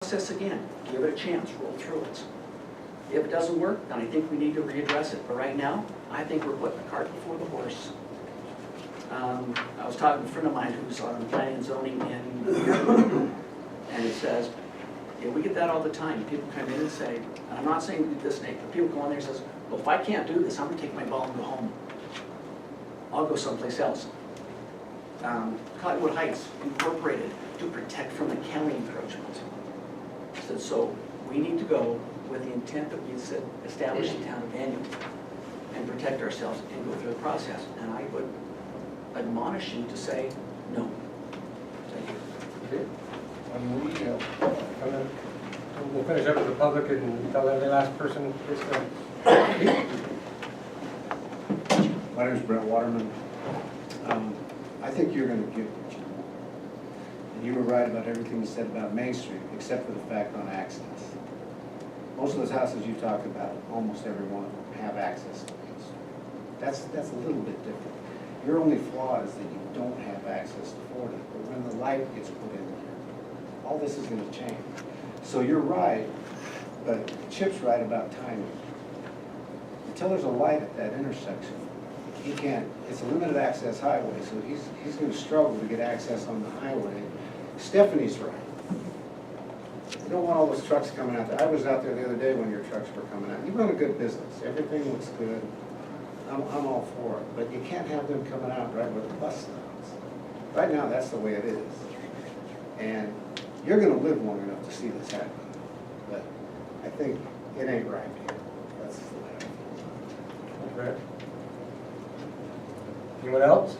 process again, give it a chance, roll through it. If it doesn't work, then I think we need to readdress it. But right now, I think we're putting the cart before the horse. I was talking to a friend of mine who's on planning and zoning and it says, yeah, we get that all the time. People come in and say, and I'm not saying we do this, Nate, but people go in there and says, well, if I can't do this, I'm gonna take my ball and go home. I'll go someplace else. Cottonwood Heights Incorporated to protect from the county encroachment. So we need to go with the intent that we said, establish the town of Daniel and protect ourselves and go through the process. And I would admonish you to say no. Thank you. Okay. We'll finish up with the public and tell every last person this. My name is Brent Waterman. I think you're going to get what you want. And you were right about everything you said about Main Street, except for the fact on access. Most of those houses you talked about, almost every one of them have access to Main Street. That's a little bit different. Your only flaw is that you don't have access to 40. But when the light gets put in there, all this is going to change. So you're right, but Chip's right about timing. Until there's a light at that intersection, he can't, it's a limited access highway, so he's going to struggle to get access on the highway. Stephanie's right. You don't want all those trucks coming out there. I was out there the other day when your trucks were coming out. You run a good business. Everything looks good. I'm all for it. But you can't have them coming out right where the bus stops. Right now, that's the way it is. And you're going to live long enough to see this happen. But I think it ain't right here. That's the way I feel. Okay. Anyone else?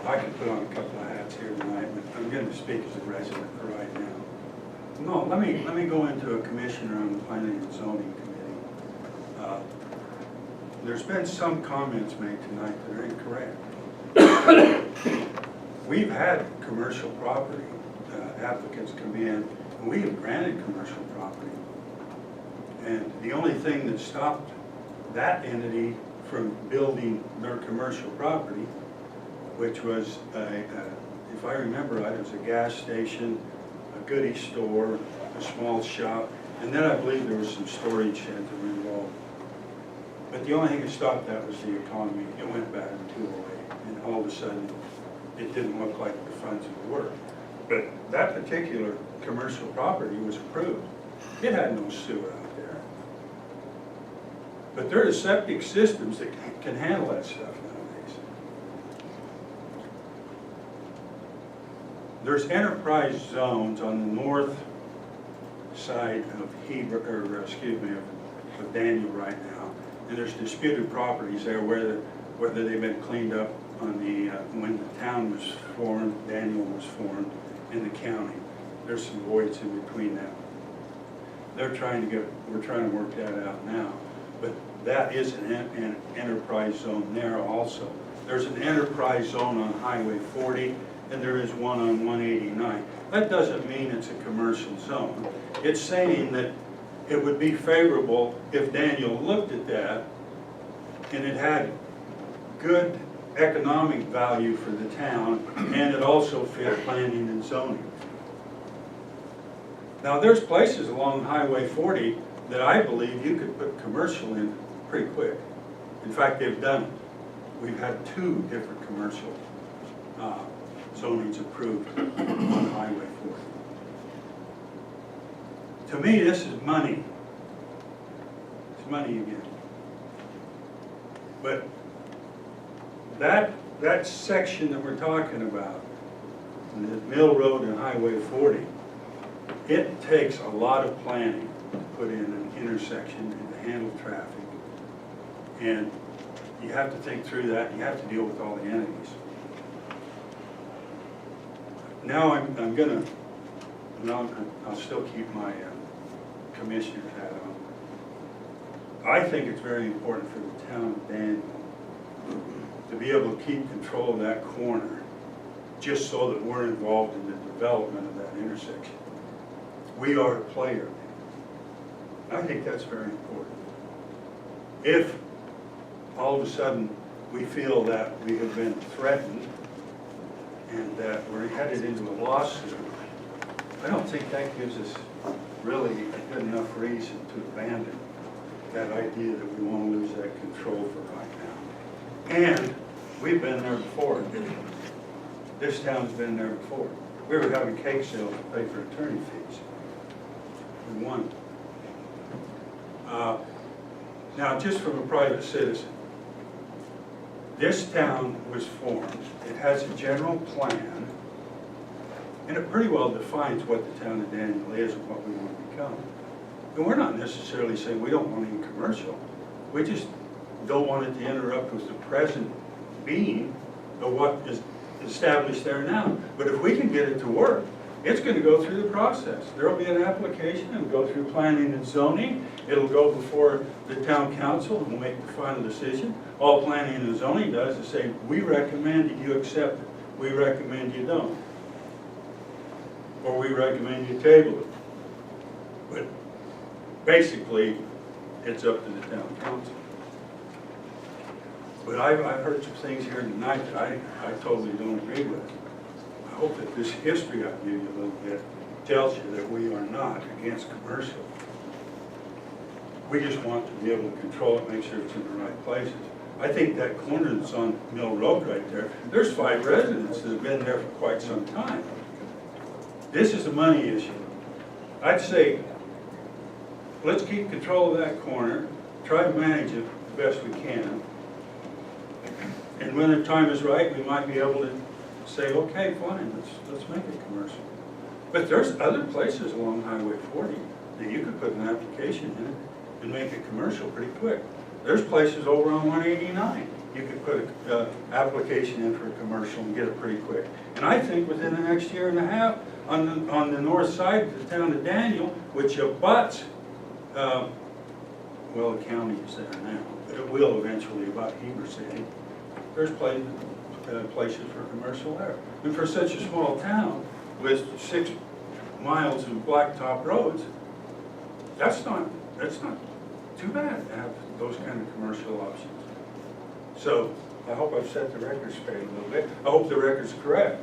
I can put on a couple of hats here tonight, but I'm going to speak as a resident for right now. No, let me go into a commissioner on the Planning and Zoning Committee. There's been some comments made tonight that are incorrect. We've had commercial property applicants come in, and we have granted commercial property. And the only thing that stopped that entity from building their commercial property, which was, if I remember right, it was a gas station, a goodie store, a small shop, and then I believe there was some storage sheds that were involved. But the only thing that stopped that was the economy. It went back in 2008, and all of a sudden, it didn't look like the funds would work. But that particular commercial property was approved. It had no sewer out there. But there are septic systems that can handle that stuff nowadays. There's enterprise zones on the north side of of Daniel right now, and there's disputed properties there whether they've been cleaned up on the when the town was formed, Daniel was formed, in the county. There's some voids in between them. We're trying to work that out now, but that is an enterprise zone there also. There's an enterprise zone on Highway 40, and there is one on 189. That doesn't mean it's a commercial zone. It's saying that it would be favorable if Daniel looked at that and it had good economic value for the town, and it also fit planning and zoning. Now there's places along Highway 40 that I believe you could put commercial in pretty quick. In fact, they've done it. We've had 2 different commercial zonings approved on Highway 40. To me, this is money. It's money again. But that section that we're talking about, the Mill Road and Highway 40, it takes a lot of planning to put in an intersection and to handle traffic. And you have to think through that, and you have to deal with all the entities. Now I'll still keep my commissioner's hat on. I think it's very important for the town of Daniel to be able to keep control of that corner, just so that we're involved in the development of that intersection. We are a player. I think that's very important. If all of a sudden we feel that we have been threatened and that we're headed into a lawsuit, I don't think that gives us really a good enough reason to abandon that idea that we want to lose that control for right now. And we've been there before. This town's been there before. We were having cake sales to pay for attorney fees. We won. Now, just from a private citizen, this town was formed. It has a general plan, and it pretty well defines what the town of Daniel is and what we want to become. And we're not necessarily saying we don't want any commercial. We just don't want it to interrupt with the present being of what is established there now. But if we can get it to work, it's going to go through the process. There will be an application, it'll go through planning and zoning, it'll go before the town council and we'll make the final decision. All planning and zoning does is say, we recommend that you accept it, we recommend you don't. Or we recommend you table it. But basically, it's up to the town council. But I've heard some things here tonight that I totally don't agree with. I hope that this history I give you a little bit tells you that we are not against commercial. We just want to be able to control it, make sure it's in the right places. I think that corner that's on Mill Road right there, there's 5 residents that have been there for quite some time. This is a money issue. I'd say, let's keep control of that corner, try to manage it the best we can. And when the time is right, we might be able to say, okay, fine, let's make it commercial. But there's other places along Highway 40 that you could put an application in and make it commercial pretty quick. There's places over on 189 you could put an application in for a commercial and get it pretty quick. And I think within the next year and a half, on the north side of the town of Daniel, which abuts, well, the county is there now, but it will eventually abut Heber City. There's places for commercial there. And for such a small town with 6 miles of blacktop roads, that's not too bad to have those kind of commercial options. So I hope I've set the record straight a little bit. I hope the record's correct.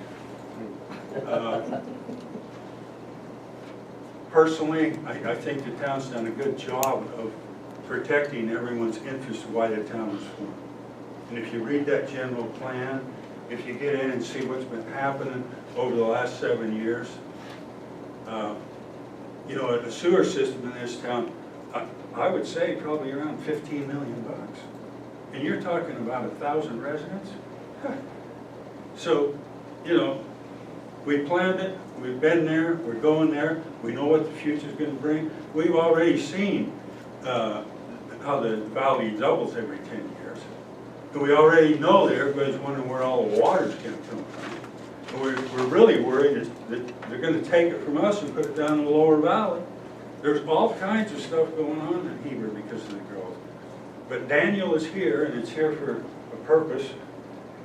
Personally, I think the town's done a good job of protecting everyone's interest of why the town was formed. And if you read that general plan, if you get in and see what's been happening over the last 7 years, you know, a sewer system in this town, I would say probably around $15 million. And you're talking about 1,000 residents? So, you know, we planned it, we've been there, we're going there, we know what the future's gonna bring. We've already seen how the valley doubles every 10 years. And we already know that everybody's wondering where all the water's gonna come from. And we're really worried that they're gonna take it from us and put it down in the lower valley. There's all kinds of stuff going on in Heber because of the growth. But Daniel is here, and it's here for a purpose.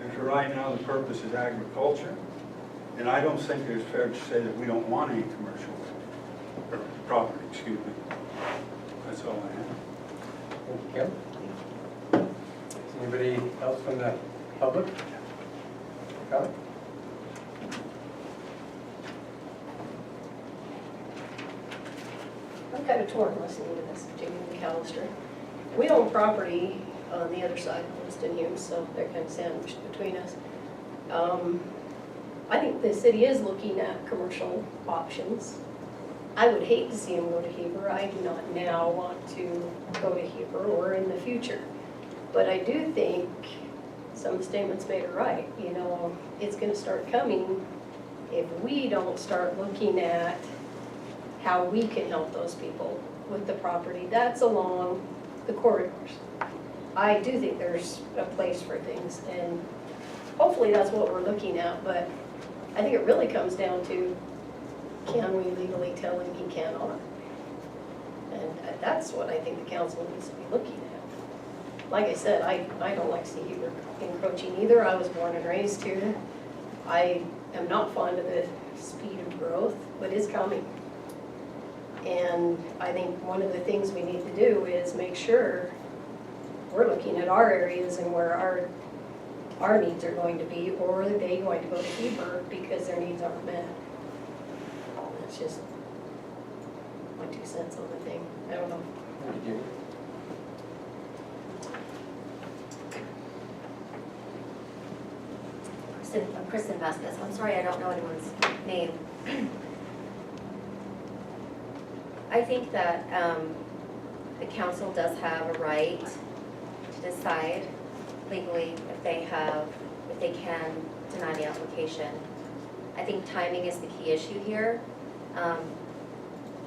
And for right now, the purpose is agriculture. And I don't think it's fair to say that we don't want any commercial property, excuse me. That's all I have. Thank you. Is anybody else from the public? Comment? I'm kind of torn listening to this, Jamie McAllister. We own property on the other side of Winston Humes, so they're kind of sandwiched between us. I think the city is looking at commercial options. I would hate to see them go to Heber. I do not now want to go to Heber or in the future. But I do think some of the statements made are right. You know, it's going to start coming if we don't start looking at how we can help those people with the property that's along the corridors. I do think there's a place for things, and hopefully that's what we're looking at, but I think it really comes down to, can we legally tell him he cannot? And that's what I think the council needs to be looking at. Like I said, I don't like to see Heber encroaching either. I was born and raised here. I am not fond of the speed of growth, but it's coming. And I think one of the things we need to do is make sure we're looking at our areas and where our our needs are going to be, or are they going to go to Heber because their needs aren't met? That's just my 2 cents on the thing, I don't know. Thank you. Kristen Vasquez, I'm sorry, I don't know anyone's name. I think that the council does have a right to decide legally if they can deny the application. I think timing is the key issue here.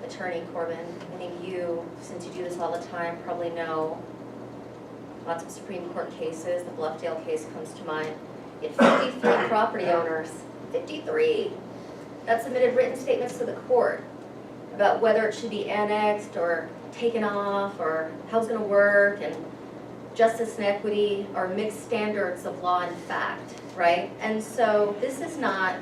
Attorney Corbin, I think you, since you do this all the time, probably know lots of Supreme Court cases. The Bluffdale case comes to mind. You had 53 property owners, 53, that submitted written statements to the court about whether it should be annexed or taken off or how it's gonna work, and justice and equity are mixed standards of law and fact, right? And so this is not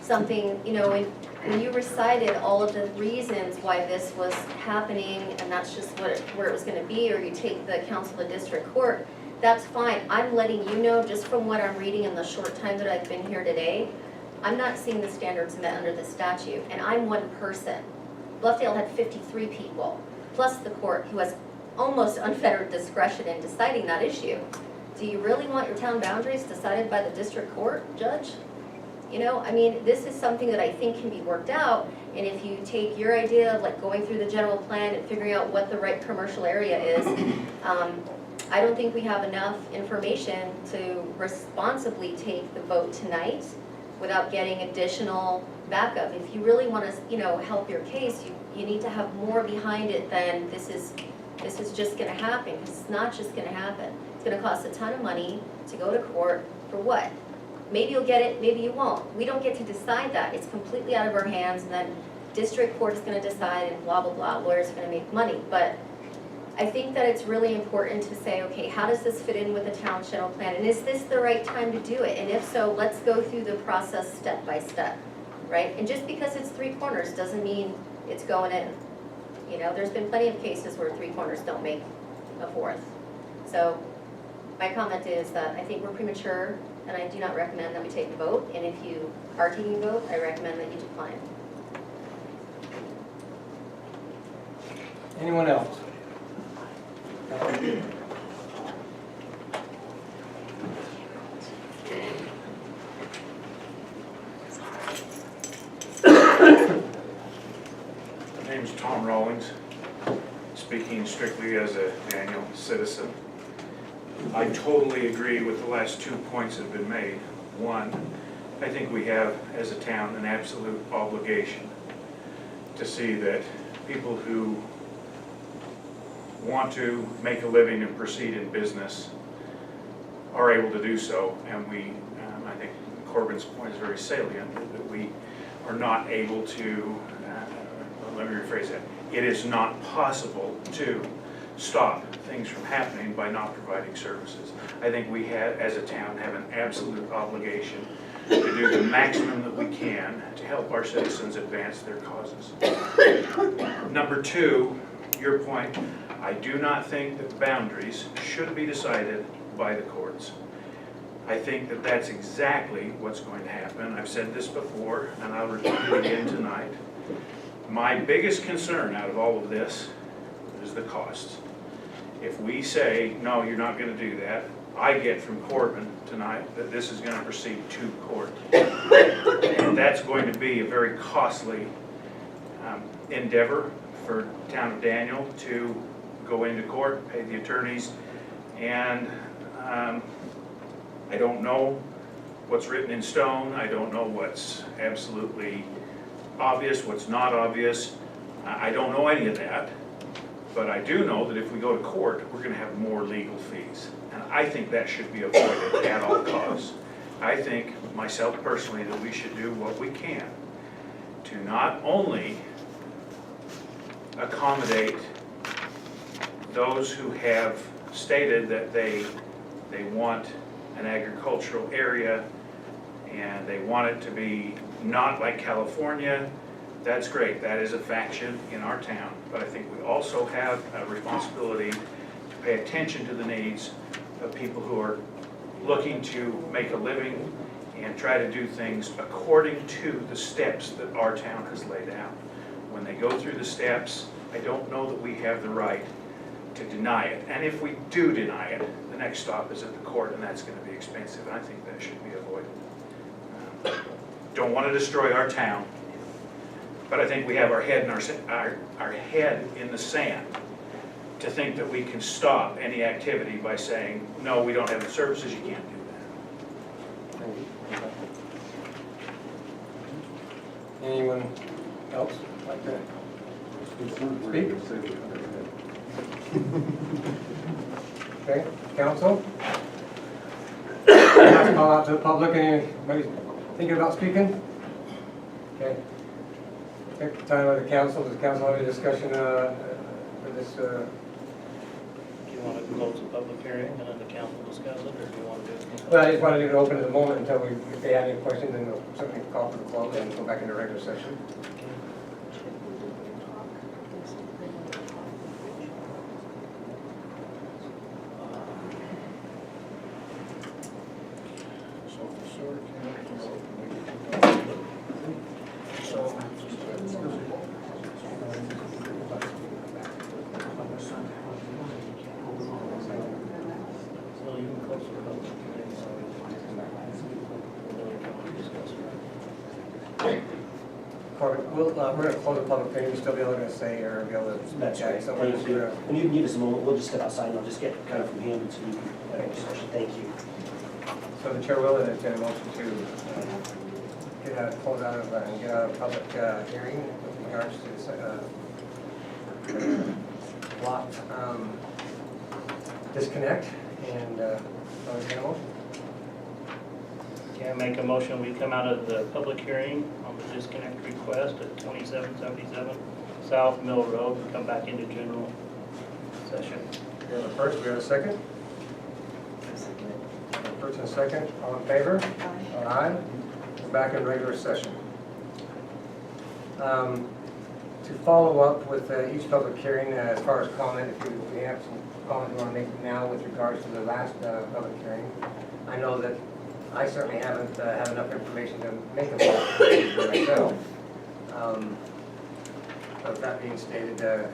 something, you know, when you recited all of the reasons why this was happening, and that's just where it was gonna be, or you take the council of district court, that's fine. I'm letting you know, just from what I'm reading in the short time that I've been here today, I'm not seeing the standards met under the statute, and I'm one person. Bluffdale had 53 people, plus the court, who has almost unfettered discretion in deciding that issue. Do you really want your town boundaries decided by the district court judge? You know, I mean, this is something that I think can be worked out, and if you take your idea of like going through the general plan and figuring out what the right commercial area is, I don't think we have enough information to responsibly take the vote tonight without getting additional backup. If you really want to, you know, help your case, you need to have more behind it than this is just going to happen. It's not just going to happen. It's going to cost a ton of money to go to court for what? Maybe you'll get it, maybe you won't. We don't get to decide that. It's completely out of our hands, and then district court is going to decide, and blah, blah, blah. Lawyers are going to make money. But I think that it's really important to say, okay, how does this fit in with the town general plan? And is this the right time to do it? And if so, let's go through the process step by step, right? And just because it's 3 corners doesn't mean it's going in. You know, there's been plenty of cases where 3 corners don't make a 4th. So my comment is that I think we're premature, and I do not recommend that we take a vote. And if you are taking a vote, I recommend that you decline. Anyone else? My name is Tom Rawlings, speaking strictly as a Daniel citizen. I totally agree with the last 2 points that have been made. One, I think we have, as a town, an absolute obligation to see that people who want to make a living and proceed in business are able to do so. And I think Corbin's point is very salient, that we are not able to, let me rephrase that, it is not possible to stop things from happening by not providing services. I think we have, as a town, have an absolute obligation to do the maximum that we can to help our citizens advance their causes. Number 2, your point, I do not think that boundaries should be decided by the courts. I think that that's exactly what's going to happen. I've said this before, and I'll repeat it again tonight. My biggest concern out of all of this is the costs. If we say, no, you're not going to do that, I get from Corbin tonight that this is going to proceed to court. And that's going to be a very costly endeavor for the town of Daniel to go into court, pay the attorneys, and I don't know what's written in stone. I don't know what's absolutely obvious, what's not obvious. I don't know any of that. But I do know that if we go to court, we're going to have more legal fees. And I think that should be avoided at all costs. I think, myself personally, that we should do what we can to not only accommodate those who have stated that they want an agricultural area and they want it to be not like California. That's great, that is a faction in our town, but I think we also have a responsibility to pay attention to the needs of people who are looking to make a living and try to do things according to the steps that our town has laid out. When they go through the steps, I don't know that we have the right to deny it. And if we do deny it, the next stop is at the court, and that's going to be expensive, and I think that should be avoided. Don't want to destroy our town, but I think we have our head in the sand to think that we can stop any activity by saying, no, we don't have the services, you can't do that. Anyone else like to speak? Okay, council? Last call out to the public, anybody thinking about speaking? Okay. Take the time of the council, does the council have any discussion for this? Do you want to close the public hearing and then the council discuss it, or do you want to do it? Well, I just wanted to leave it open at the moment until if they have any questions, then we'll certainly call for the close and go back into regular session. So you can close the public hearing, so we can discuss it. Corbett, we're going to close the public hearing, you'll still be able to say or be able to. That's right, So thank you. we're And you can give us a moment, we'll just step outside and I'll just get kind of from him to have a discussion. Thank you. So the chair will entertain a motion to get out, close out of, and get out of public hearing with regards to this lot disconnect and entertain a motion. Okay, I make a motion, we come out of the public hearing on the disconnect request at 2777 South Mill Road and come back into general session. We have a first, we have a second. First and second, all in favor? Aye. We're back in regular session. To follow up with each public hearing, as far as comment, if we have some comment you want to make now with regards to the last public hearing, I know that I certainly haven't had enough information to make a motion for myself. With that being stated, does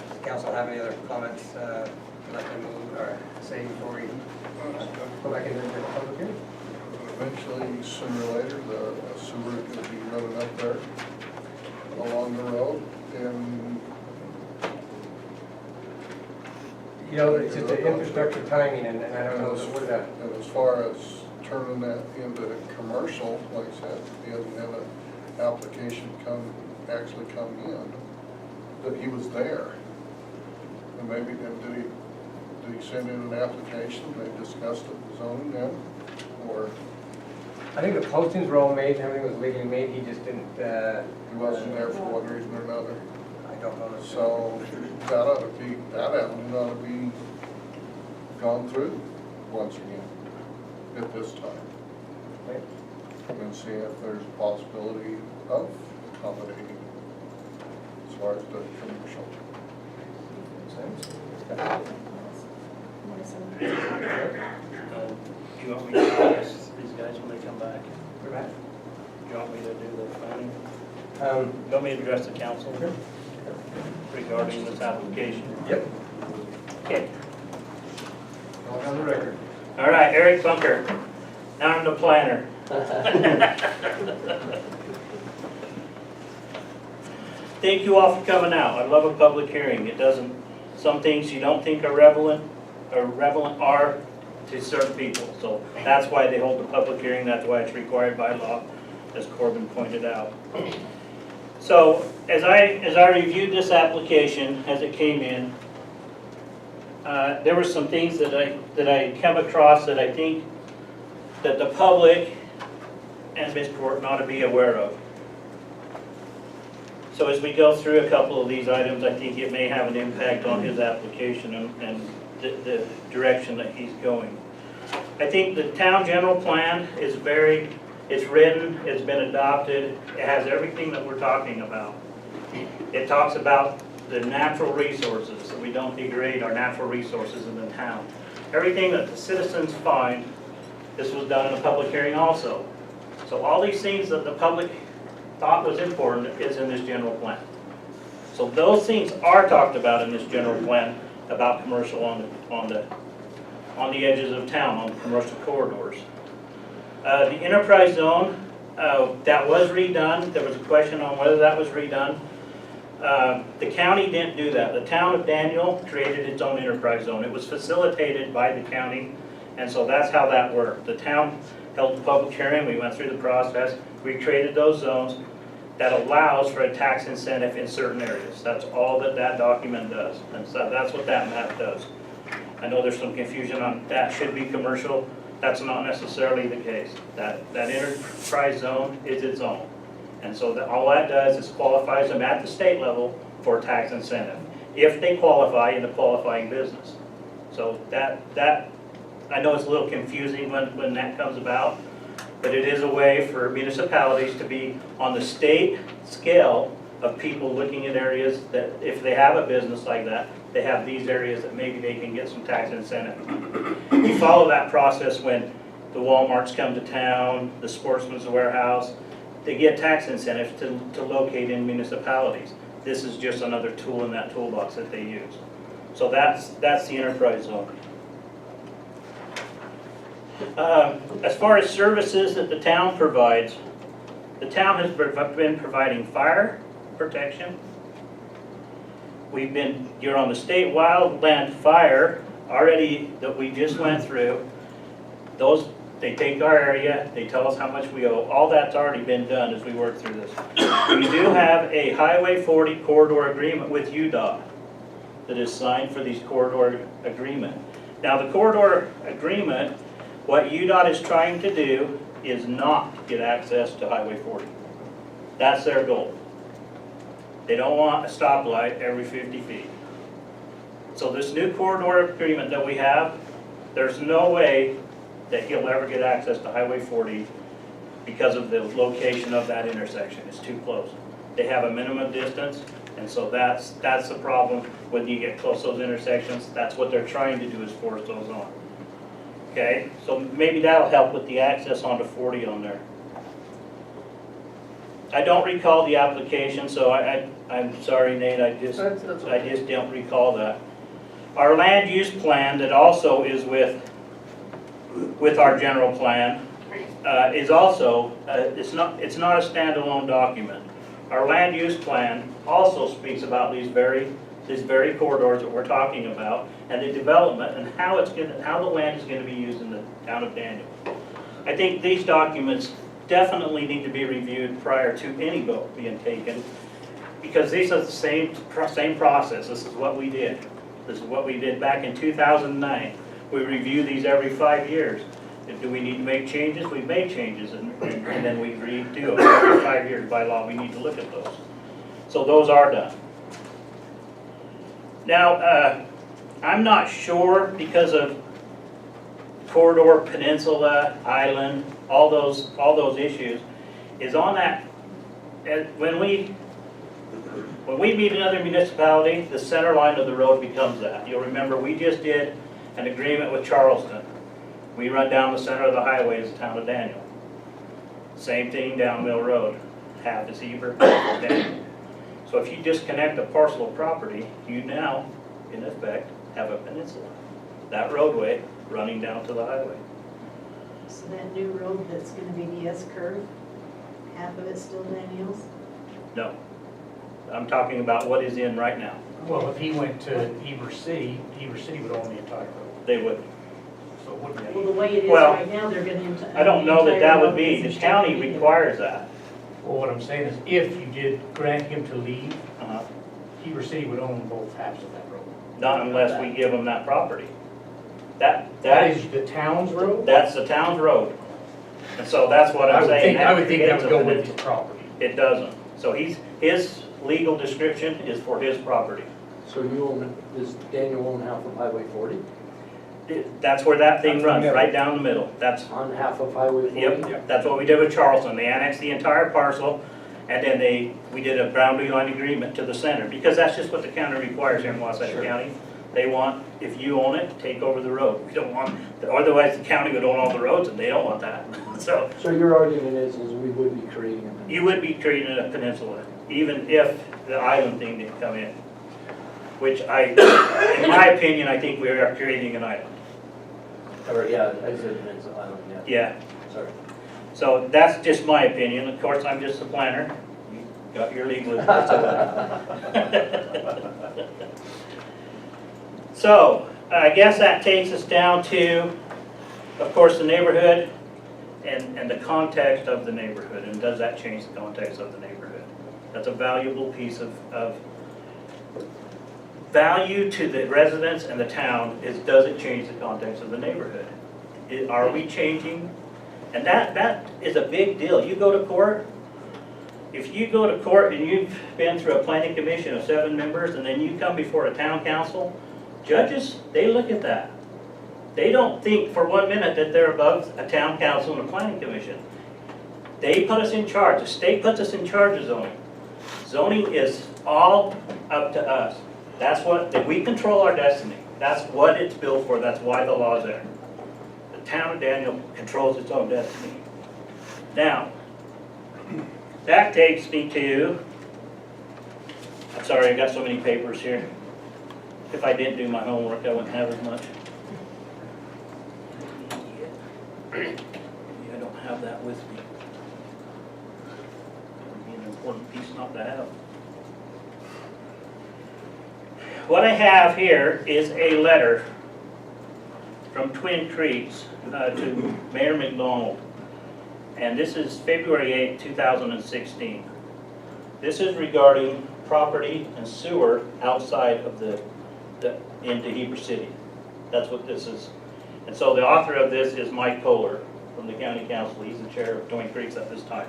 the council have any other comments you'd like to move or say before we go back into the public hearing? Eventually, sooner or later, the sewer is going to be running up there along the road, and You know, it's just the infrastructure timing, and I don't know what that. and as far as turning that into commercial, like I said, he hasn't had an application actually come in, that he was there. And maybe, did he send in an application, they discussed it with zoning then, or I think the postings were all made, everything was legally made, he just didn't, he wasn't there for one reason or another? I don't know. So that avenue ought to be gone through once again at this time. Okay. And see if there's a possibility of accommodating as far as the commercial. Do you want me to address these guys when they come back? We're back. Do you want me to do the planning? Um, You want me to address the council regarding this application? Yep, Okay. all on the record. All right, Eric Bunker, now I'm the planner. Thank you all for coming out. I love a public hearing. It doesn't, some things you don't think are relevant are to certain people. So that's why they hold the public hearing, that's why it's required by law, as Corbin pointed out. So as I reviewed this application as it came in, there were some things that I come across that I think that the public and Mr. Horton ought to be aware of. So as we go through a couple of these items, I think it may have an impact on his application and the direction that he's going. I think the town general plan is it's written, it's been adopted, it has everything that we're talking about. It talks about the natural resources, so we don't degrade our natural resources in the town. everything that the citizens find, this was done in a public hearing also. So all these things that the public thought was important is in this general plan. So those things are talked about in this general plan about commercial on the edges of town, on commercial corridors. The enterprise zone, that was redone. There was a question on whether that was redone. The county didn't do that. The town of Daniel created its own enterprise zone. It was facilitated by the county, and so that's how that worked. The town held a public hearing, we went through the process, we created those zones that allows for a tax incentive in certain areas. That's all that that document does, and so that's what that map does. I know there's some confusion on that should be commercial. That's not necessarily the case. That enterprise zone is its own. And so all that does is qualifies them at the state level for tax incentive, if they qualify in the qualifying business. So that I know it's a little confusing when that comes about, but it is a way for municipalities to be on the state scale of people looking at areas that if they have a business like that, they have these areas that maybe they can get some tax incentive. We follow that process when the Walmarts come to town, the Sportsman's Warehouse. They get tax incentives to locate in municipalities. This is just another tool in that toolbox that they use. So that's the enterprise zone. As far as services that the town provides, the town has been providing fire protection. You're on the state wildland fire already that we just went through. They take our area, they tell us how much we owe. All that's already been done as we work through this. We do have a Highway 40 corridor agreement with UDOT that is signed for these corridor agreement. Now the corridor agreement, what UDOT is trying to do is not get access to Highway 40. That's their goal. They don't want a stoplight every 50 feet. So this new corridor agreement that we have, there's no way that he'll ever get access to Highway 40 because of the location of that intersection. It's too close. They have a minimum distance, and so that's the problem when you get close to those intersections. That's what they're trying to do is force those on. Okay, so maybe that'll help with the access onto 40 on there. I don't recall the application, so I'm sorry, Nate, I just don't recall that. Our land use plan that also is with our general plan is also, it's not a standalone document. Our land use plan also speaks about these very corridors that we're talking about and the development and how the land is going to be used in the town of Daniel. I think these documents definitely need to be reviewed prior to any vote being taken, because these are the same process. This is what we did. This is what we did back in 2009. We review these every 5 years. Do we need to make changes? We make changes, and then we redo them every 5 years by law. We need to look at those. So those are done. Now, I'm not sure because of corridor, peninsula, island, all those issues, is on that. When we meet another municipality, the center line of the road becomes that. You'll remember we just did an agreement with Charleston. We run down the center of the highway as the town of Daniel. Same thing down Mill Road. Half is Heber, half is Daniel. So if you disconnect a parcel of property, you now, in effect, have a peninsula. That roadway running down to the highway. So that new road that's gonna be the S-curve, half of it's still Daniels? No. I'm talking about what is in right now. Well, if he went to Heber City would own the entire road, They would. so it wouldn't Well, be. the way it is Well, right now, they're gonna. I don't know that that would be, the county requires that. Well, what I'm saying is, if you did grant him to leave, Uh-huh. Heber City would own both halves of that road. Not unless we give them that property. That is the town's road? That's the town's road. And so that's what I I'm would saying. think, I would think that creates would a go with peninsula. his property. It doesn't. So his legal description is for his property. So you own, does Daniel own half of Highway 40? That's where that thing runs, right down the middle. That's, On half of Highway 40? yep, that's what we did with Charleston. They annexed the entire parcel, and then we did a boundary line agreement to the center, because that's just what the county requires here in Wasatch Sure. County. They want, if you own it, take over the road. We don't want, otherwise the county would own all the roads and they don't want that. So So your argument is we would be creating a. you would be creating a peninsula, even if the island thing didn't come in. Which in my opinion, I think we are creating an island. Or, yeah, I said Peninsula Island, yeah. Yeah, Sorry. so that's just my opinion. Of course, I'm just a planner. You got your legal advice on that. So, I guess that takes us down to, of course, the neighborhood and the context of the neighborhood. And does that change the context of the neighborhood? That's a valuable piece of value to the residents and the town is, does it change the context of the neighborhood? Are we changing? And that is a big deal. You go to court, if you go to court and you've been through a planning commission of 7 members and then you come before a town council, judges, they look at that. They don't think for 1 minute that they're above a town council and a planning commission. They put us in charge. The state puts us in charge of zoning. Zoning is all up to us. That's what, that we control our destiny. That's what it's built for. That's why the law's there. The town of Daniel controls its own destiny. Now, that takes me to, I'm sorry, I got so many papers here. If I didn't do my homework, I wouldn't have as much. Yeah, I don't have that with me. Would be an important piece not to have. What I have here is a letter from Twin Creeks to Mayor McDonald. And this is February 8, 2016. This is regarding property and sewer outside of into Heber City. That's what this is. And so the author of this is Mike Kohler from the county council. He's the chair of Twin Creeks at this time.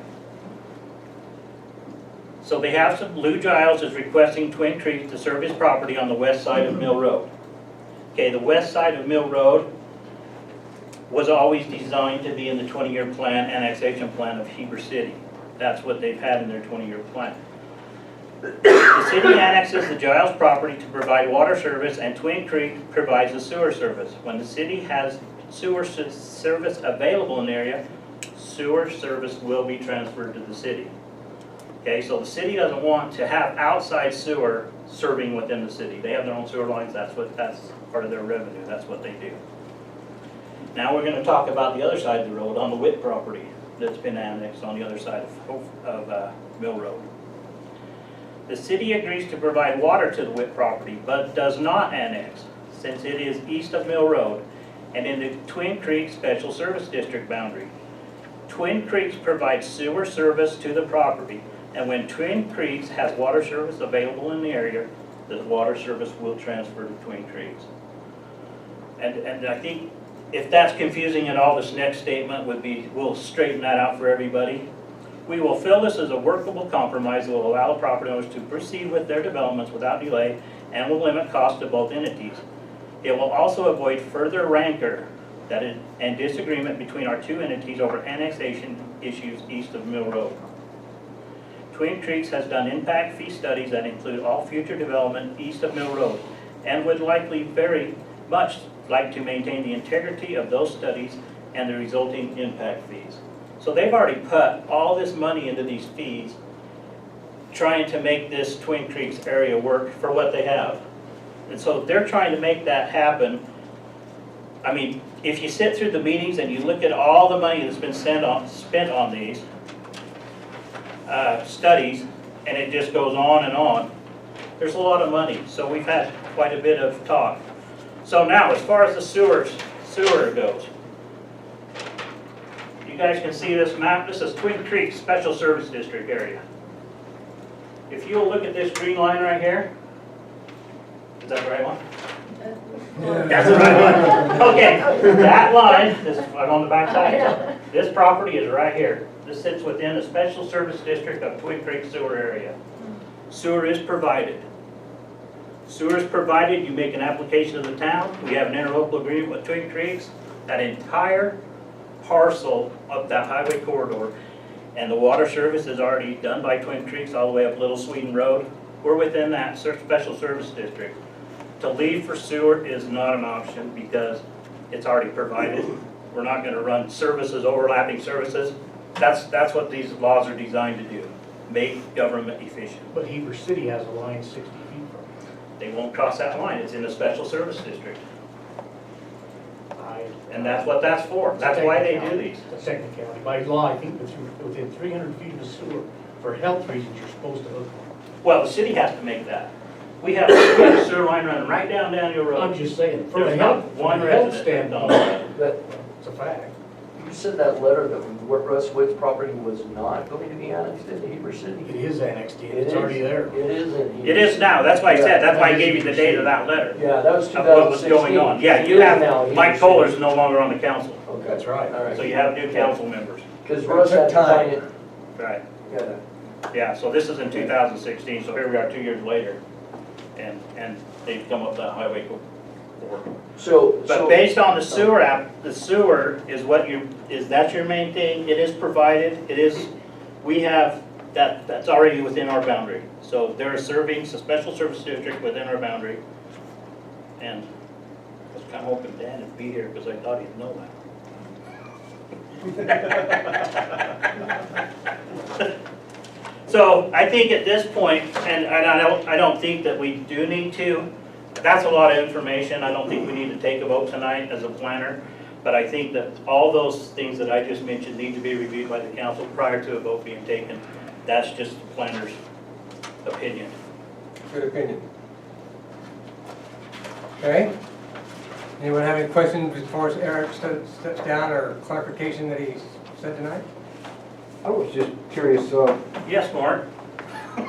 So they have some, Lou Giles is requesting Twin Creeks to serve his property on the west side of Mill Road. Okay, the west side of Mill Road was always designed to be in the 20-year plan, annexation plan of Heber City. That's what they've had in their 20-year plan. The city annexes the Giles property to provide water service, and Twin Creek provides the sewer service. When the city has sewer service available in the area, sewer service will be transferred to the city. Okay, so the city doesn't want to have outside sewer serving within the city. They have their own sewer lines. That's part of their revenue. That's what they do. Now we're going to talk about the other side of the road, on the Witt property that's been annexed on the other side of Mill Road. The city agrees to provide water to the Witt property, but does not annex, since it is east of Mill Road and in the Twin Creeks Special Service District boundary. Twin Creeks provides sewer service to the property, and when Twin Creeks has water service available in the area, the water service will transfer to Twin Creeks. And I think if that's confusing at all, this next statement would be, we'll straighten that out for everybody. We will feel this as a workable compromise that will allow property owners to proceed with their developments without delay and will limit costs to both entities. It will also avoid further rancor and disagreement between our two entities over annexation issues east of Mill Road. Twin Creeks has done impact fee studies that include all future development east of Mill Road and would likely very much like to maintain the integrity of those studies and the resulting impact fees. So they've already put all this money into these fees trying to make this Twin Creeks area work for what they have. And so they're trying to make that happen. I mean, if you sit through the meetings and you look at all the money that's been spent on these studies, and it just goes on and on, there's a lot of money. So we've had quite a bit of talk. So now, as far as the sewer goes, you guys can see this map. This is Twin Creeks Special Service District area. If you'll look at this green line right here, is that the right one? That's the right one. Okay, that line, this is on the back side. This property is right here. This sits within the Special Service District of Twin Creeks sewer area. Sewer is provided. Sewer is provided, you make an application to the town. We have an interlocal agreement with Twin Creeks. That entire parcel of that highway corridor, and the water service is already done by Twin Creeks all the way up Little Sweden Road. We're within that special service district. to leave for sewer is not an option because it's already provided. We're not gonna run services, overlapping services. That's what these laws are designed to do, make government efficient. But Heber City has a line 60 feet from They won't cross that line, it's in a special service district. it. And that's what that's for, that's why they do these. It's a technicality. By law, I think within 300 feet of the sewer, for health reasons, you're supposed to hook one. Well, the city has to make that. We have a sewer line running right down Daniel I'm Road. just saying, from There's a not health, one from a health resident that standpoint, That, it's a fact. you said that letter that Russ Wood's property was not going to be annexed into Heber City? It is annexed in, It it's is. already there. It is in Heber. It is now, that's why I said, that's why I gave you the date of that letter, Yeah, that was of what was 2016. going on. Yeah, you Now, have, Heber Mike City. Kohler's no longer on the council, Okay, That's right. all right. so you have new council members. Because Russ had to find it, Right. yeah. Yeah, so this is in 2016, so here we are 2 years later, and they've come up with that highway corridor. So, But based on the sewer the sewer is what that's your main thing, it is provided, it is, we have, that's already within our boundary. So they're serving a special service district within our boundary, and I was kinda hoping Dan would be here, because I thought he'd know that. So I think at this point, and I don't think that we do need to, that's a lot of information, I don't think we need to take a vote tonight as a planner, but I think that all those things that I just mentioned need to be reviewed by the council prior to a vote being taken. That's just the planner's opinion. Good opinion. Okay. Anyone have any questions before Eric steps down or clarification that he said tonight? I was just curious, Yes, Mark?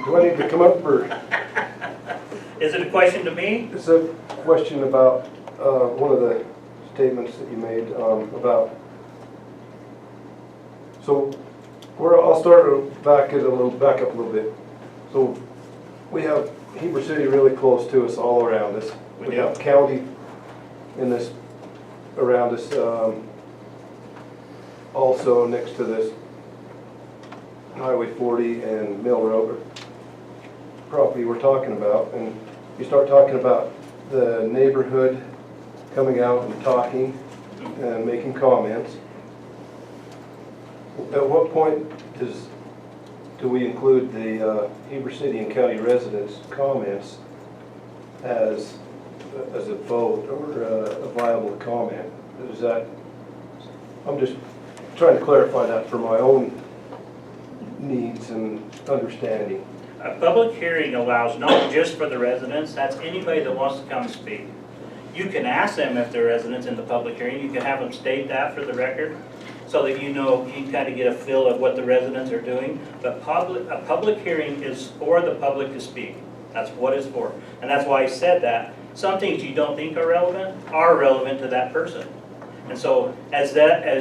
do I need to come up or, Is it a question to me? it's a question about, one of the statements that you made, about, so, I'll start back up a little bit. So, we have Heber City really close to us, all around us. We We do. have county in this, around us, also next to this Highway 40 and Mill Road property we're talking about, and you start talking about the neighborhood coming out and talking and making comments. At what point do we include the Heber City and county residents' comments as a vote or a viable comment? Is that, I'm just trying to clarify that for my own needs and understanding. A public hearing allows not just for the residents, that's anybody that wants to come speak. You can ask them if they're residents in the public hearing, you can have them state that for the record, so that you know, you kind of get a feel of what the residents are doing. But a public hearing is for the public to speak, that's what it's for. And that's why I said that. Some things you don't think are relevant to that person. And so as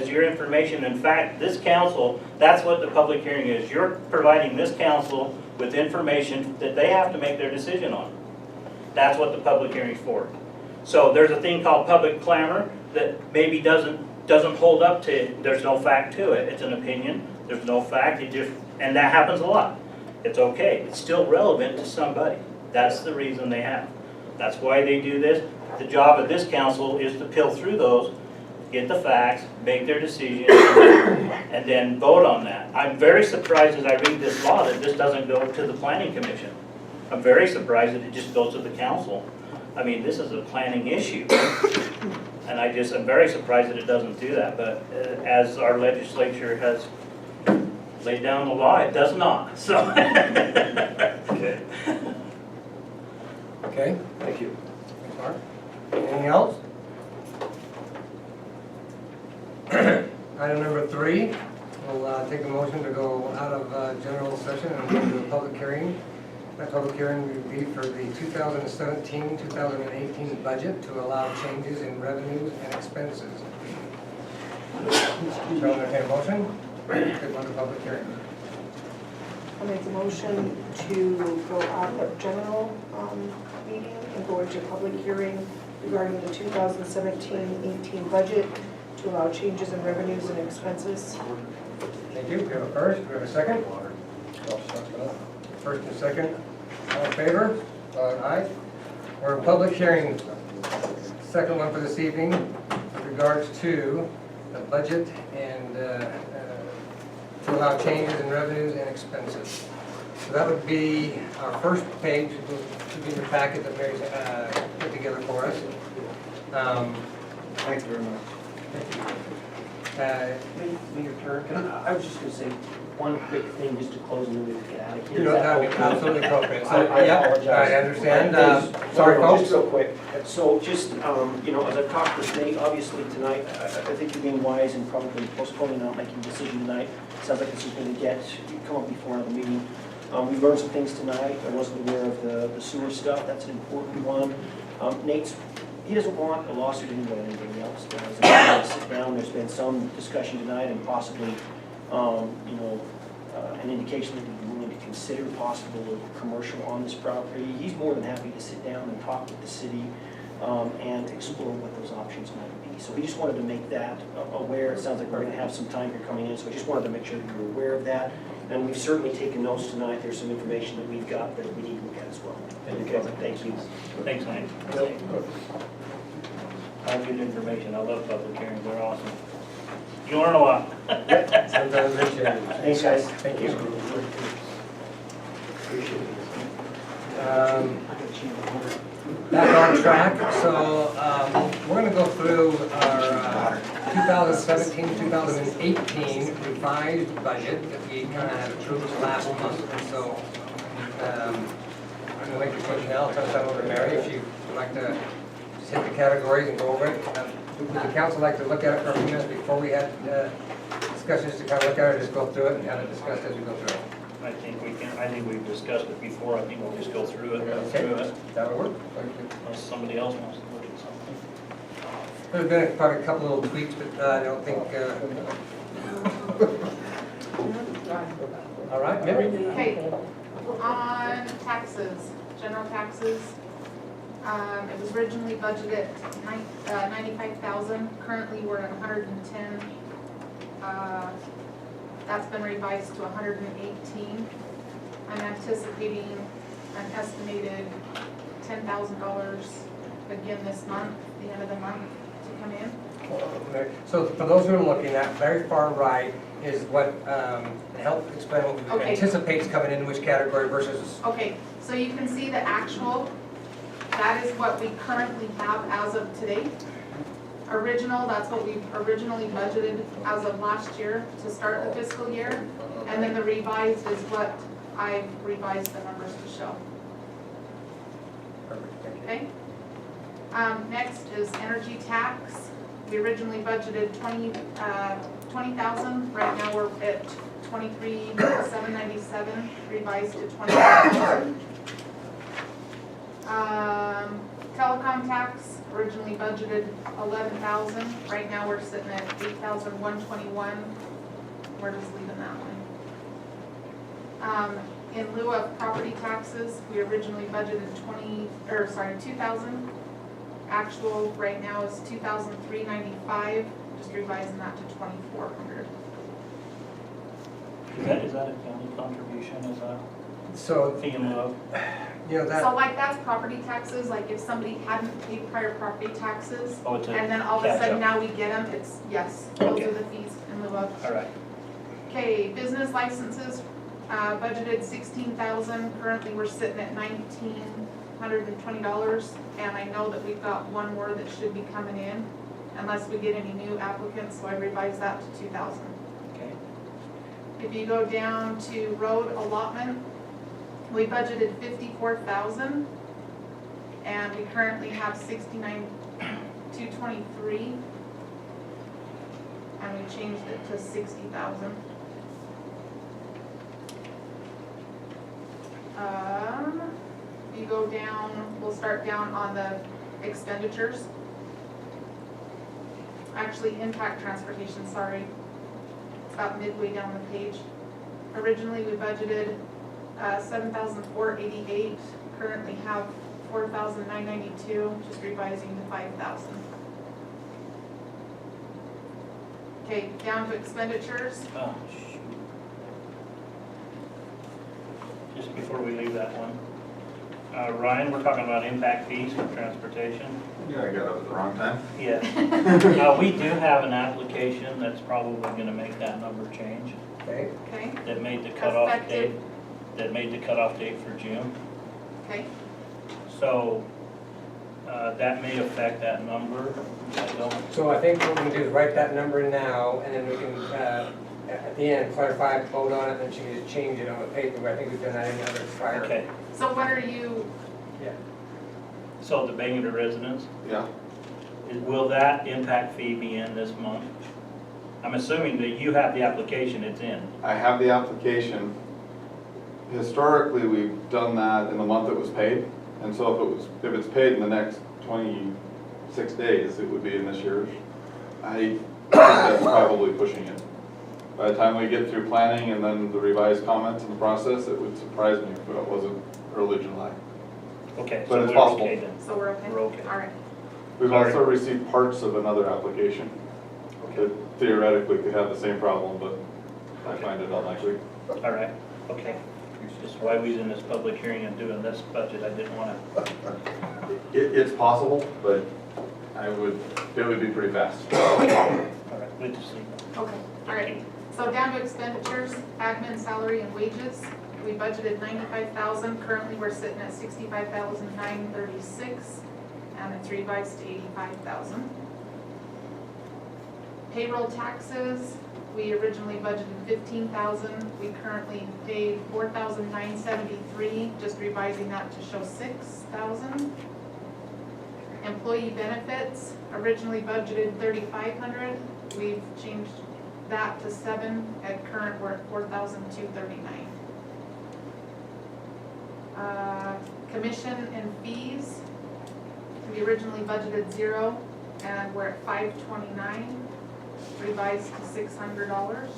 your information, in fact, this council, that's what the public hearing is. You're providing this council with information that they have to make their decision on. That's what the public hearing is for. So there's a thing called public clamor that maybe doesn't hold up to, there's no fact to it. It's an opinion, there's no fact, and that happens a lot. It's okay, it's still relevant to somebody. That's the reason they have. That's why they do this. The job of this council is to peel through those, get the facts, make their decision, and then vote on that. I'm very surprised as I read this law that this doesn't go to the planning commission. I'm very surprised that it just goes to the council. I mean, this is a planning issue. And I'm very surprised that it doesn't do that, but as our legislature has laid down the law, it does not, so. Okay. Okay, Thank you. thanks, Mark. Anything else? Item number 3, we'll take a motion to go out of general session and go to a public hearing. That public hearing will be for the 2017-2018 budget to allow changes in revenues and expenses. Shall I entertain a motion? Take one to public hearing. I'll make the motion to go out of general meeting and go into public hearing regarding the 2017-18 budget to allow changes in revenues and expenses. Thank you. We have a first, we have a second. I'll second it. First and second, all in favor? Aye. We're in public hearing, second one for this evening, with regards to the budget and to allow changes in revenues and expenses. So that would be our first page, which would be the packet that Mary's put together for us. Thank you very much. When your turn, I was just gonna say one quick thing just to close and then we can get out of here. You know, that would be absolutely appropriate. So, I yeah, apologize. I understand. No, Sorry, no, folks. Just real quick, so just, as I've talked with Nate, obviously tonight, I think you're being wise and probably postponing not making a decision tonight. Sounds like this is gonna come up before another meeting. We learned some things tonight, I wasn't aware of the sewer stuff, that's an important one. He doesn't want a lawsuit anyway or anything else. Sit down, there's been some discussion tonight and possibly, an indication that he'd be willing to consider possible commercial on this property. He's more than happy to sit down and talk with the city and explore what those options might be. So we just wanted to make that aware. It sounds like we're gonna have some time here coming in, so I just wanted to make sure that you're aware of that. And we've certainly taken notes tonight. There's some information that we've got that we need to look at as well. Okay, thank you. Thanks, Nate. Good information. I love public hearings. They're awesome. You learn a lot. Sometimes they change. Thanks, guys. Thank you. Back on track, so we're going to go through our 2017-2018 revised budget that we kind of had approved last month. And so I'm going to make the motion now. I'll turn that over to Mary if you'd like to just hit the categories and go over it. Would the council like to look at it for a few minutes before we had discussions to kind of look at it, just go through it and have it discussed as we go through it? I think we can, I think we've discussed it before. I think we'll just go through it. Okay. That would work. Unless somebody else wants to look at something. There's been probably a couple little tweaks, but I don't think, all right, Mary? Okay, on taxes, general taxes, it was originally budgeted 95,000, currently we're at 110. That's been revised to 118. I'm anticipating an estimated $10,000 again this month, the end of the month, to come in. So for those who are looking at, very far right is what, help explain what we Okay. anticipates coming in which category versus. Okay, so you can see the actual, that is what we currently have as of today. Original, that's what we originally budgeted as of last year to start the fiscal year. And then the revised is what I revised the numbers to show. Okay? Next is energy tax. We originally budgeted 20,000. Right now we're at 23,797, revised to 20,000. Telecom tax, originally budgeted 11,000. Right now we're sitting at 8,121. We're just leaving that one. In lieu of property taxes, we originally budgeted 2,000. Actual right now is 2,395. Just revising that to 2,400. Is that a county contribution? Is that So, fee in lieu of? you know, that. So like that's property taxes, like if somebody hadn't paid prior property taxes, Oh, it's a and then all of a catch sudden up. now we get them, it's, yes, those Okay. are the fees in lieu of. All right. Okay, business licenses, budgeted 16,000, currently we're sitting at $1,920, and I know that we've got one more that should be coming in, unless we get any new applicants, so I revised that to 2,000. Okay. If you go down to road allotment, we budgeted 54,000, and we currently have 69,223, and we changed it to 60,000. You go down, we'll start down on the expenditures. Actually, impact transportation, sorry. It's about midway down the page. Originally, we budgeted 7,488, currently have 4,992, just revising to 5,000. Okay, down to expenditures. Oh, shoot. Just before we leave that one, Ryan, we're talking about impact fees for transportation. Yeah, I got up at the wrong time. Yeah. We do have an application that's probably gonna make that number change, Okay? Okay, that made the cutoff date, Effective. for June. okay. So, that may affect that number. I don't, So I think what we can do is write that number now, and then we can, at the end, clarify, vote on it, then she can just change it on the paper. I think we've done that in other prior. okay, So what are you, so the Bangor residents, Yeah. will that impact fee be in this month? I'm assuming that you have the application, it's in. I have the application. Historically, we've done that in the month it was paid. And so if it's paid in the next 26 days, it would be in this year's. I think that's probably pushing it. By the time we get through planning and then the revised comments and the process, it would surprise me if it wasn't early July. Okay, But so it's we're possible. okay then. so we're okay? We're okay. All right. We've Sorry. also received parts of another application that theoretically could have the same problem, but I find it unlikely. All right, okay. Just why we was in this public hearing and doing this budget, I didn't wanna, It's possible, but it would be pretty fast. all right, good to see. Okay, all right. So down to expenditures, admin, salary, and wages. We budgeted 95,000. Currently, we're sitting at 65,936, and it's revised to 85,000. Payroll taxes, we originally budgeted 15,000. We currently paid 4,973, just revising that to show 6,000. Employee benefits, originally budgeted 3,500. We've changed that to 7. At current, we're at 4,239. Commission and fees, we originally budgeted 0, and we're at 529, revised to $600.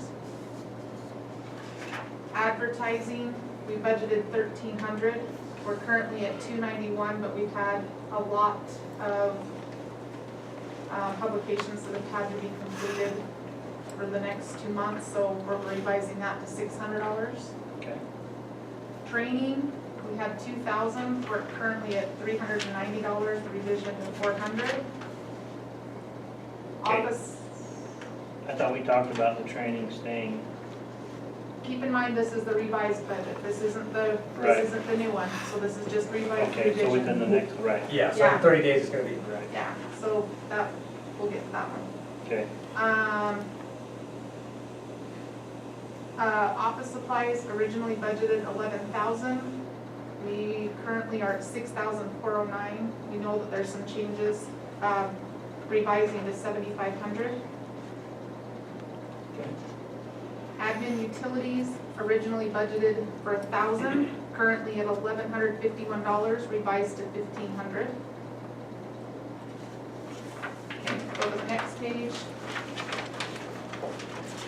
Advertising, we budgeted 1,300. We're currently at 291, but we've had a lot of publications that have had to be completed for the next 2 months, so we're revising that to $600. Okay. Training, we had 2,000, we're currently at $390, revision to 400. Okay. Office, I thought we talked about the training staying, keep in mind, this is the revised budget, this isn't the new one, so this is just revised okay, revision. so within the next, right, Yeah, so Yeah. in 30 days it's gonna be. right, Yeah, so that, we'll get that one. okay. Office supplies, originally budgeted 11,000. We currently are at 6,409. We know that there's some changes, revising to 7,500. Admin utilities, originally budgeted for 1,000, currently at $1,151, revised to 1,500. Go to the next page.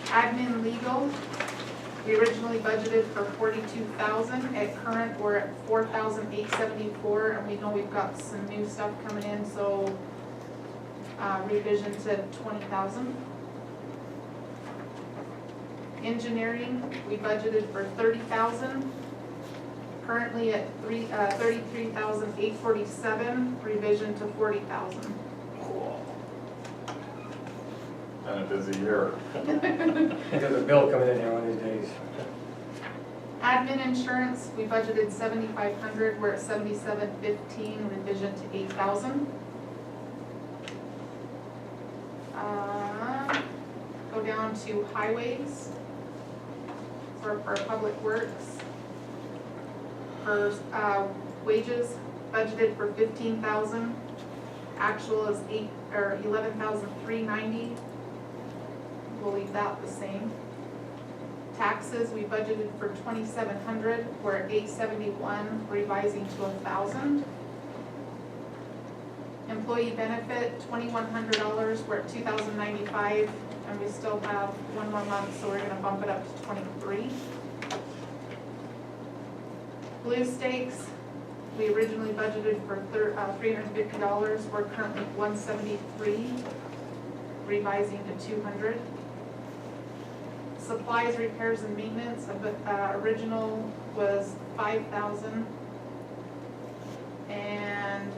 Admin legal, we originally budgeted for 42,000. At current, we're at 4,874, and we know we've got some new stuff coming in, so revision to 20,000. Engineering, we budgeted for 30,000. Currently at 33,847, revision to 40,000. And a busy year. There's a bill coming in here one of these days. Admin insurance, we budgeted 7,500, we're at 7,715, revision to 8,000. Go down to highways, for public works. For wages, budgeted for 15,000, actual is 11,390. We'll leave that the same. Taxes, we budgeted for 2,700, we're at 871, revising to 1,000. Employee benefit, $2,100, we're at 2,095, and we still have 1 more month, so we're gonna bump it up to 23. Blue stakes, we originally budgeted for $350, we're currently at 173, revising to 200. Supplies, repairs, and maintenance, original was 5,000, And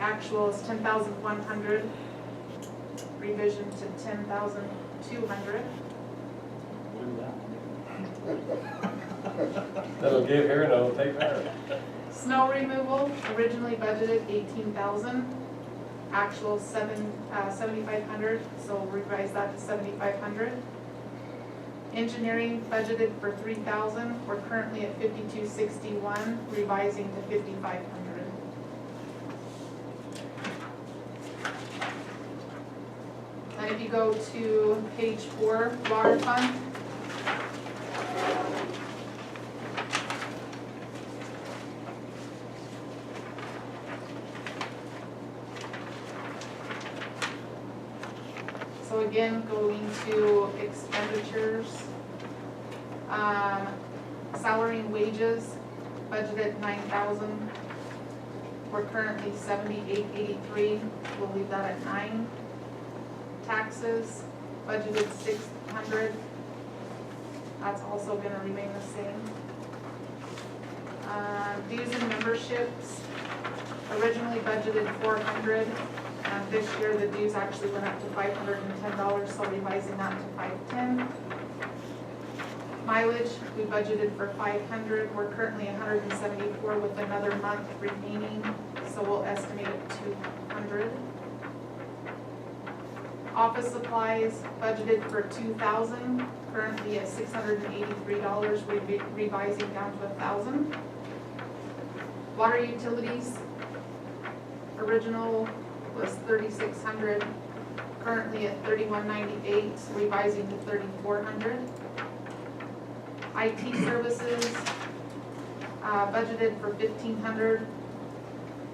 actual is 10,100. Revision to 10,200. That'll give here and that'll take there. Snow removal, originally budgeted 18,000. Actual 7,500, so we'll revise that to 7,500. Engineering budgeted for 3,000, we're currently at 5,261, revising to 5,500. And if you go to page 4, water fund. So again, going to expenditures, salary and wages, budgeted 9,000. We're currently 7883, we'll leave that at 9. Taxes, budgeted 600. That's also gonna remain the same. Dues and memberships, originally budgeted 400. This year, the dues actually went up to $510, so revising that to $510. Mileage, we budgeted for 500. We're currently 174 with another month remaining, so we'll estimate it 200. Office supplies, budgeted for 2,000, currently at $683, revising down to 1,000. Water utilities, original was 3,600, currently at 3,198, revising to 3,400. IT services, budgeted for 1,500,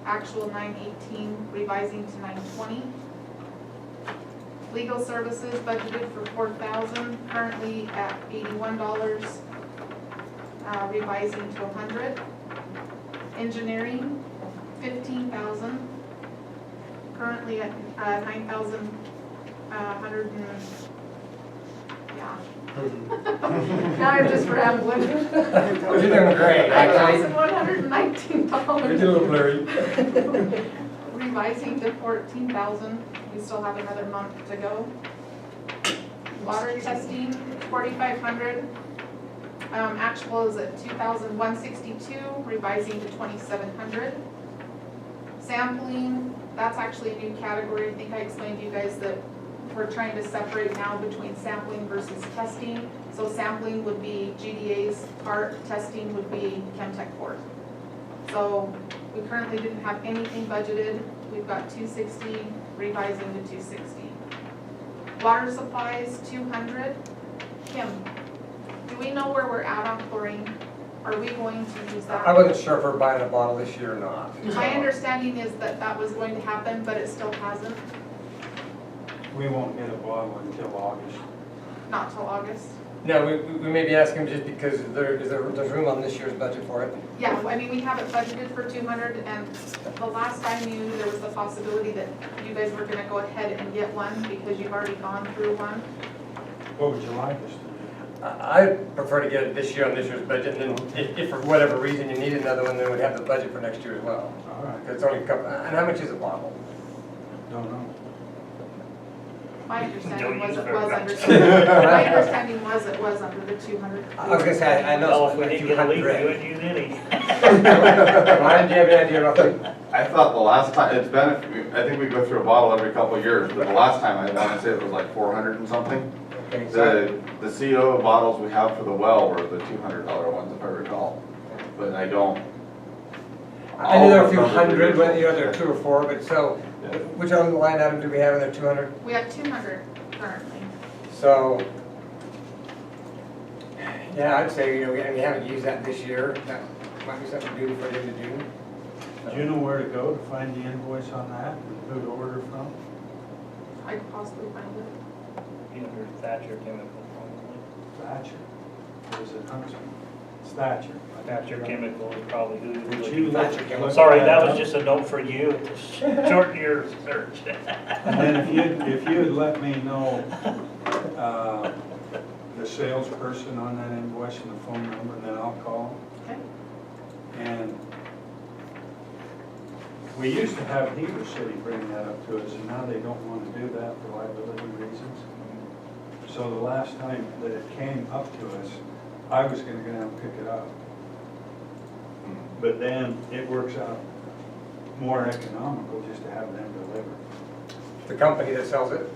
actual 918, revising to 920. Legal services budgeted for 4,000, currently at $81, revising to 100. Engineering, 15,000. Currently at 9,100 yeah. Now I'm just rambling. You're doing great, actually. $9,119. You're a little blurry. Revising to 14,000. We still have another month to go. Water testing, 4,500. Actual is at 2,162, revising to 2,700. Sampling, that's actually a new category. I think I explained to you guys that we're trying to separate now between sampling versus testing. So sampling would be GDA's part, testing would be Chemtech Port. So we currently didn't have anything budgeted. We've got 260, revising to 260. Water supplies, 200. Kim, do we know where we're at on chlorine? Are we going to use that? I wasn't sure if we're buying a bottle this year or not. My understanding is that that was going to happen, but it still hasn't, We won't get a bottle until August. not till August. No, we may be asking just because there's room on this year's budget for it. Yeah, I mean, we have it budgeted for 200, and the last I knew, there was the possibility that you guys were gonna go ahead and get one because you've already gone through one. What would you like us to do? I prefer to get it this year on this year's budget, and then if for whatever reason you need another one, then we'd have the budget for next year as well. All right, 'Cause it's only a couple, and how much is a bottle? don't know. My understanding was it very was much. under, my understanding was it was under the 200. I was gonna say, I know Well, it's if we like didn't get a leak, we 200. wouldn't use any. Ryan, do you have any idea roughly? I thought the last time, it's been, I think we go through a bottle every couple of years, but the last time I want to say it was like 400 and something. Okay, so The CO bottles we have for the well were the $200 ones, if I recall, but I don't. I knew there were a few All the numbers hundred, are whether you know there are 2 or 4, but so, Yeah. which other line item do we have in there, 200? We have 200 currently. So, yeah, I'd say, we haven't used that this year, that might be something to do before the end of June. Do you know where to go to find the invoice on that, and who to order from? I could possibly find it. Under Thatcher Chemical, Thatcher. Or is it Huntsman? It's Thatcher. Thatcher Chemical is probably who you're Would looking you for. look- look Sorry, that up? was just a note for you, to shorten your search. And then if you would let me know, the salesperson on that invoice and the phone number, and then I'll call. Okay. And We used to have Heber City bring that up to us, and now they don't want to do that for liability reasons. So the last time that it came up to us, I was gonna go down and pick it up. But then it works out more economical just to have them deliver. The company that sells it?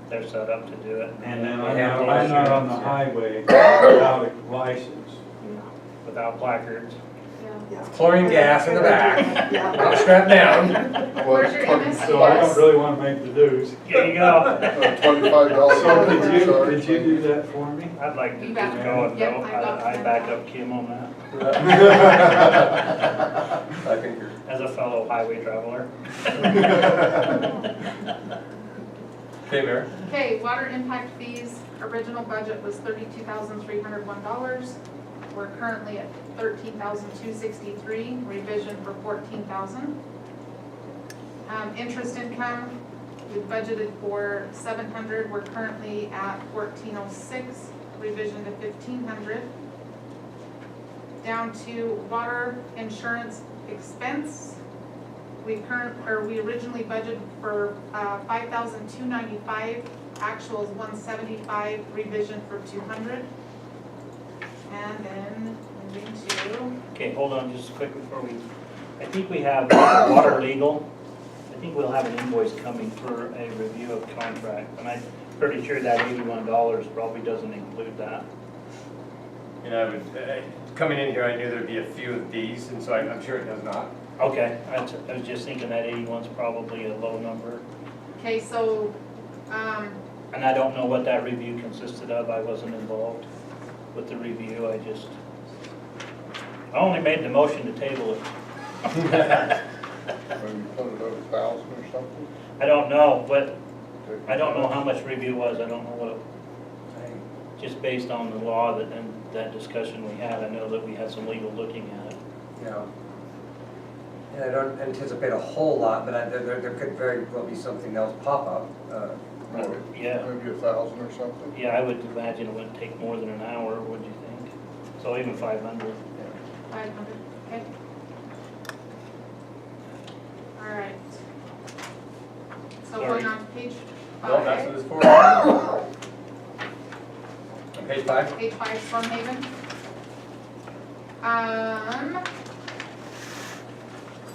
They're set up to do it. And then Yeah. I'm not on the highway without a license. Without placards. Yeah. Chlorine gas in the back, Yeah. not strapped down. Where's your MSCS? So I don't really want to make the dues. There you go. $25. So could you do that for me? I'd like to You just bet. go and Yep, go. I got I that. back up Kim on that, I concur. as a fellow highway traveler. Okay, Mayor. Okay, water impact fees, original budget was $32,301. We're currently at $13,263, revision for $14,000. Interest income, we budgeted for $700, we're currently at $1,406, revision to $1,500. Down to water insurance expense, we originally budgeted for $5,295, actual is $175, revision for $200. And then moving to, Okay, hold on just quick before we, I think we have water legal. I think we'll have an invoice coming for a review of contract, and I'm pretty sure that $81 probably doesn't include that. And I would, coming in here, I knew there'd be a few of these, and so I'm sure it does not. Okay, I was just thinking that 81's probably a low number, okay, so, and I don't know what that review consisted of. I wasn't involved with the review. I only made the motion to table it. Maybe put it at 1,000 or something? I don't know, but I don't know how much review was. I don't know what, just based on the law that, and that discussion we had, I know that we had some legal looking at it. Yeah. And I don't anticipate a whole lot, but there could very well be something else pop up. Yeah, Maybe 1,000 or something? yeah, I would imagine it wouldn't take more than an hour, would you think? So even 500. 500, okay. All right. So Sorry. going on to page No, that's what 5, it's for. On page 5? page 5, Stormhaven.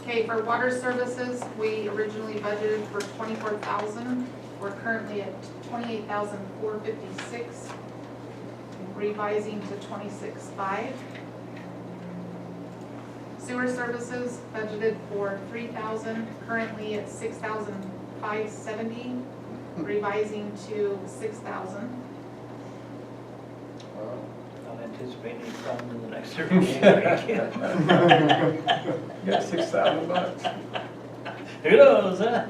Okay, for water services, we originally budgeted for 24,000. We're currently at 28,456, revising to 26,500. Sewer services budgeted for 3,000, currently at 6,570, revising to 6,000. Wow. Don't anticipate any problems in the next 30 days. You got $6,000. Who knows, huh?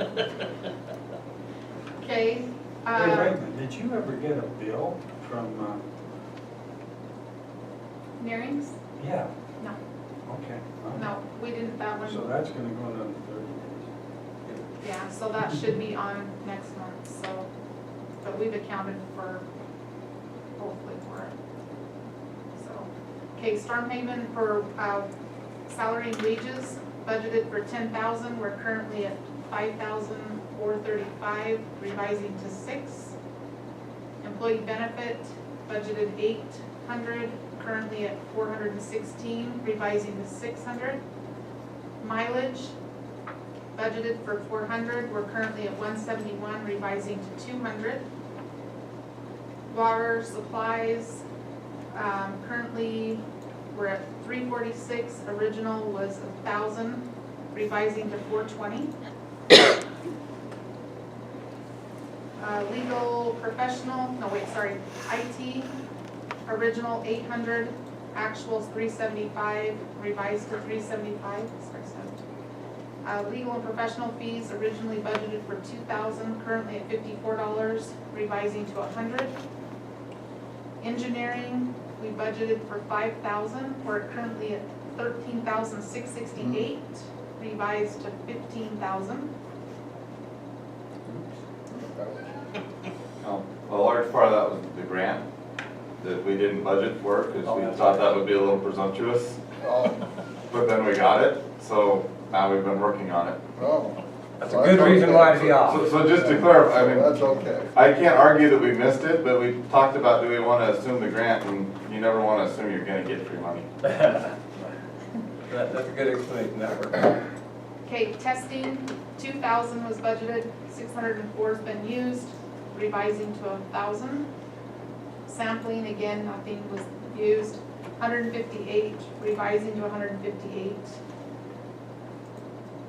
Okay. Wait a minute, did you ever get a bill from, Nearings? yeah, No, okay. no, we didn't, that So one, that's gonna go another 30 days. yeah, so that should be on next month, so, but we've accounted for, hopefully for it. So, okay, Stormhaven for, salary and wages, budgeted for 10,000, we're currently at 5,435, revising to 6. Employee benefit, budgeted 800, currently at 416, revising to 600. Mileage, budgeted for 400, we're currently at 171, revising to 200. Water supplies, currently we're at 346, original was 1,000, revising to 420. Legal professional, no wait, sorry, IT, original 800, actuals 375, revised to 375, sorry, 7. Legal and professional fees, originally budgeted for 2,000, currently at $54, revising to 100. Engineering, we budgeted for 5,000, we're currently at 13,668, revised to 15,000. A large part of that was the grant that we didn't budget for, because we thought that would be a little presumptuous. Oh, But then we got it, so Now we've been working on it. Oh. That's a good reason why to be off. So just to clarify, I mean, That's okay. I can't argue that we missed it, but we talked about, do we want to assume the grant, and you never want to assume you're going to get free money. That's a good explanation, that works. Okay, testing, 2,000 was budgeted, 604 has been used, revising to 1,000. Sampling, again, nothing was used, 158, revising to 158.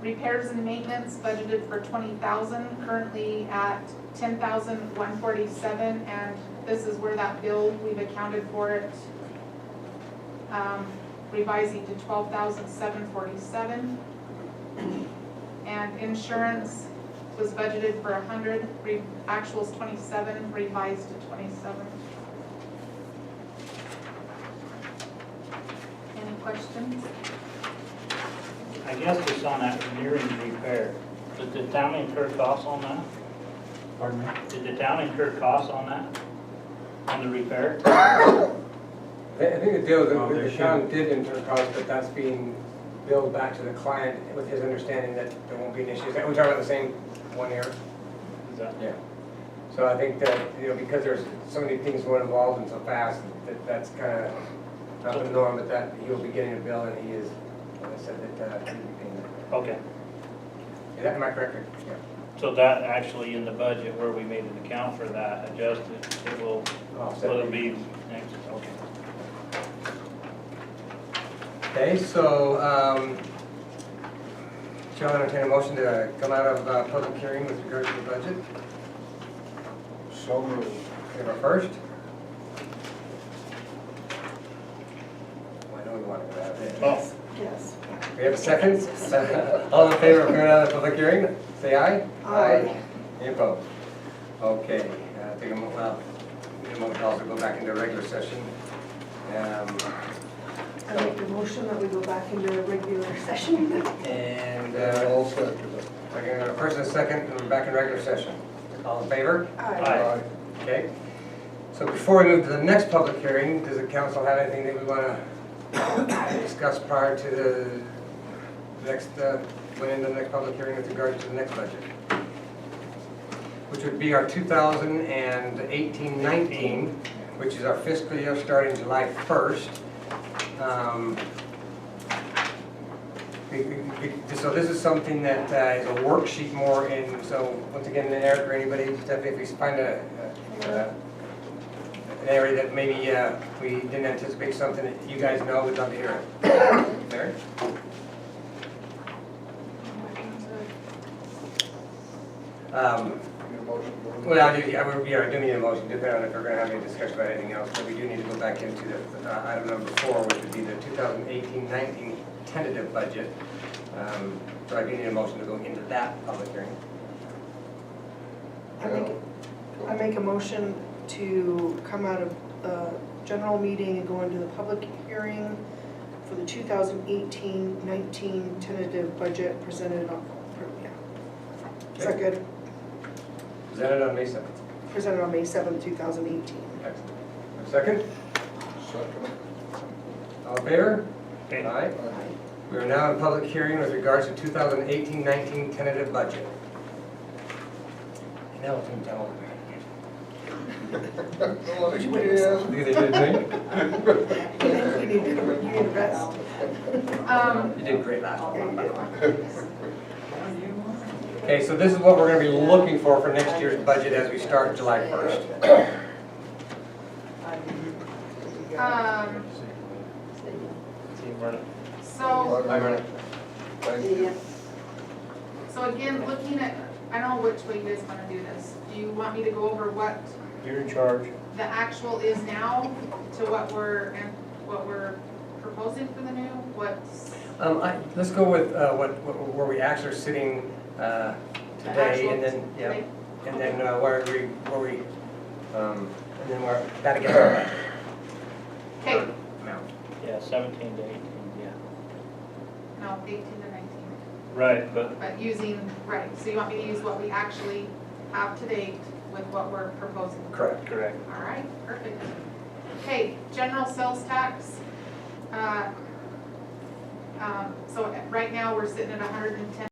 Repairs and maintenance budgeted for 20,000, currently at 10,147, and this is where that bill, we've accounted for it, revising to 12,747. And insurance was budgeted for 100, actuals 27, revised to 27. Any questions? I guess just on that nearing repair, did the town incur costs on that? Pardon me? Did the town incur costs on that? On the repair? I think the deal Oh, is they the town did incur costs, but that's being billed back to the client with his understanding that there won't be an issue. We're talking about the same one here? Is that? Yeah. So I think that, you know, because there's so many things going involved and so fast, that's kind of not the norm, but that he'll be getting a bill and he is, like I said, that he'll be paying that. Okay, Is that, am I correct? Yeah. so that actually in the budget where we made an account for that adjusted, it will, will it be next, okay. Okay, so, Chair, I'll entertain a motion to come out of public hearing with regard to the budget. So moved. We have our first. Well, I know we want to go out there. Oh, Yes. We have a second. All in favor of coming out of the public hearing, say aye. Aye. Any opposed? Okay, take a moment, well, need a moment to also go back into regular session. I make a motion that we go back into a regular session. And, All set. okay, first and second, and we're back in regular session. All in favor? Aye. Okay. So before we move to the next public hearing, does the council have anything that we want to discuss prior to the next, went into the next public hearing with regard to the next budget? Which would be our 2018-19, which is our fiscal year starting July 1st. So this is something that is a worksheet more in, so once again, Eric or anybody, Stephanie, if we find an area that maybe we didn't anticipate something that you guys know, we'd love to hear it. Mary? Well, I do need a motion, depending on if we're going to have any discussion about anything else, but we do need to go back into the item number 4, which would be the 2018-19 tentative budget. So I do need a motion to go into that public hearing. I make a motion to come out of the general meeting and go into the public hearing for the 2018-19 tentative budget presented on, is that good? Presented on May 7th. Presented on May 7th, 2018. Excellent. Second? Second. All in favor? Okay. Aye. We are now in public hearing with regards to 2018-19 tentative budget. And now it's going to tell Would you wait a second? You did me? You need to rest. You did great last time. Okay, so this is what we're going to be looking for next year's budget as we start July 1st. So, Bye, Vernon. Thank you. so again, looking at, I don't know which way you guys want to do this. Do you want me to go over what You're in charge. the actual is now to what we're proposing for the new? What's Let's go with where we actually are sitting the today, actual and then, yeah, today? and then where we, and then where, that again. Okay, Yeah, 17 to 18, yeah. no, 18 to 19. Right, but But using, right, so you want me to use what we actually have to date with what we're proposing? Correct. correct. All right, perfect. Okay, general sales tax. So right now, we're sitting at 110